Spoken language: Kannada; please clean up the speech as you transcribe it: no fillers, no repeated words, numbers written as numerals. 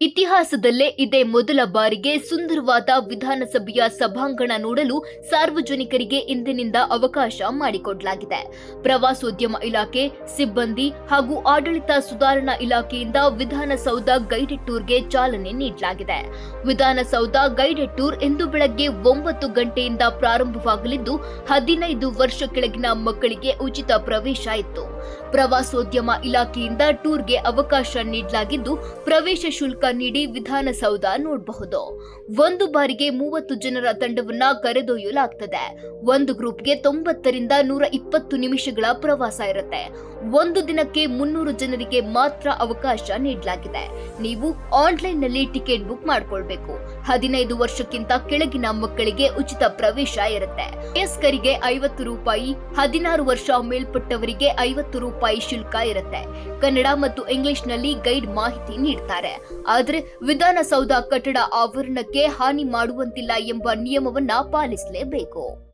ಇತಿಹಾಸದಲ್ಲೇ ಇದೇ ಮೊದಲ ಬಾರಿಗೆ ಸುಂದರವಾದ ವಿಧಾನಸಭೆಯ ಸಭಾಂಗಣ ನೋಡಲು ಸಾರ್ವಜನಿಕರಿಗೆ ಇಂದಿನಿಂದ ಅವಕಾಶ ಮಾಡಿಕೊಡಲಾಗಿದೆ. ಪ್ರವಾಸೋದ್ಯಮ ಇಲಾಖೆ, ಸಿಬ್ಬಂದಿ ಹಾಗೂ ಆಡಳಿತ ಸುಧಾರಣಾ ಇಲಾಖೆಯಿಂದ ವಿಧಾನಸೌಧ ಗೈಡೆಡ್ ಟೂರ್ಗೆ ಚಾಲನೆ ನೀಡಲಾಗಿದೆ. ವಿಧಾನಸೌಧ ಗೈಡೆಡ್ ಟೂರ್ ಇಂದು ಬೆಳಗ್ಗೆ 9 ಗಂಟೆಯಿಂದ ಪ್ರಾರಂಭವಾಗಲಿದ್ದು 15 ವರ್ಷ ಕೆಳಗಿನ ಮಕ್ಕಳಿಗೆ ಉಚಿತ ಪ್ರವೇಶ ಇತ್ತು. ಪ್ರವಾಸೋದ್ಯಮ ಇಲಾಖೆಯಿಂದ ಟೂರ್ಗೆ ಅವಕಾಶ ನೀಡಲಾಗಿದ್ದು ಪ್ರವೇಶ ಶುಲ್ಕ ನೀಡಿ ವಿಧಾನಸೌಧ ನೋಡಬಹುದು. ಒಂದು ಬಾರಿಗೆ 30 ಜನರ ತಂಡವನ್ನ ಕರೆದೊಯ್ಯಲಾಗುತ್ತದೆ. ಒಂದು ಗ್ರೂಪ್ಗೆ 90 ರಿಂದ 120 ನಿಮಿಷಗಳ ಪ್ರವಾಸ ಇರುತ್ತೆ. ಒಂದು ದಿನಕ್ಕೆ 300 ಜನರಿಗೆ ಮಾತ್ರ ಅವಕಾಶ ನೀಡಲಾಗಿದೆ. ನೀವು ಆನ್ಲೈನ್ನಲ್ಲಿ ಟಿಕೆಟ್ ಬುಕ್ ಮಾಡಿಕೊಳ್ಳಬೇಕು. 15 ವರ್ಷಕ್ಕಿಂತ ಕೆಳಗಿನ ಮಕ್ಕಳಿಗೆ ಉಚಿತ ಪ್ರವೇಶ ಇರುತ್ತೆ. ವಯಸ್ಕರಿಗೆ 50 ರೂಪಾಯಿ, 16 ವರ್ಷ ಮೇಲ್ಪಟ್ಟವರಿಗೆ 50 ರೂಪಾಯಿ ಶುಲ್ಕ ಇರುತ್ತೆ. ಕನ್ನಡ ಮತ್ತು ಇಂಗ್ಲಿಷ್ನಲ್ಲಿ ಗೈಡ್ ಮಾಹಿತಿ ನೀಡ್ತಾರೆ. ಆದರೆ ವಿಧಾನಸೌಧ ಕಟ್ಟಡ ಆವರಣಕ್ಕೆ ಹಾನಿ ಮಾಡುವಂತಿಲ್ಲ ಎಂಬ ನಿಯಮವನ್ನ ಪಾಲಿಸಲೇಬೇಕು.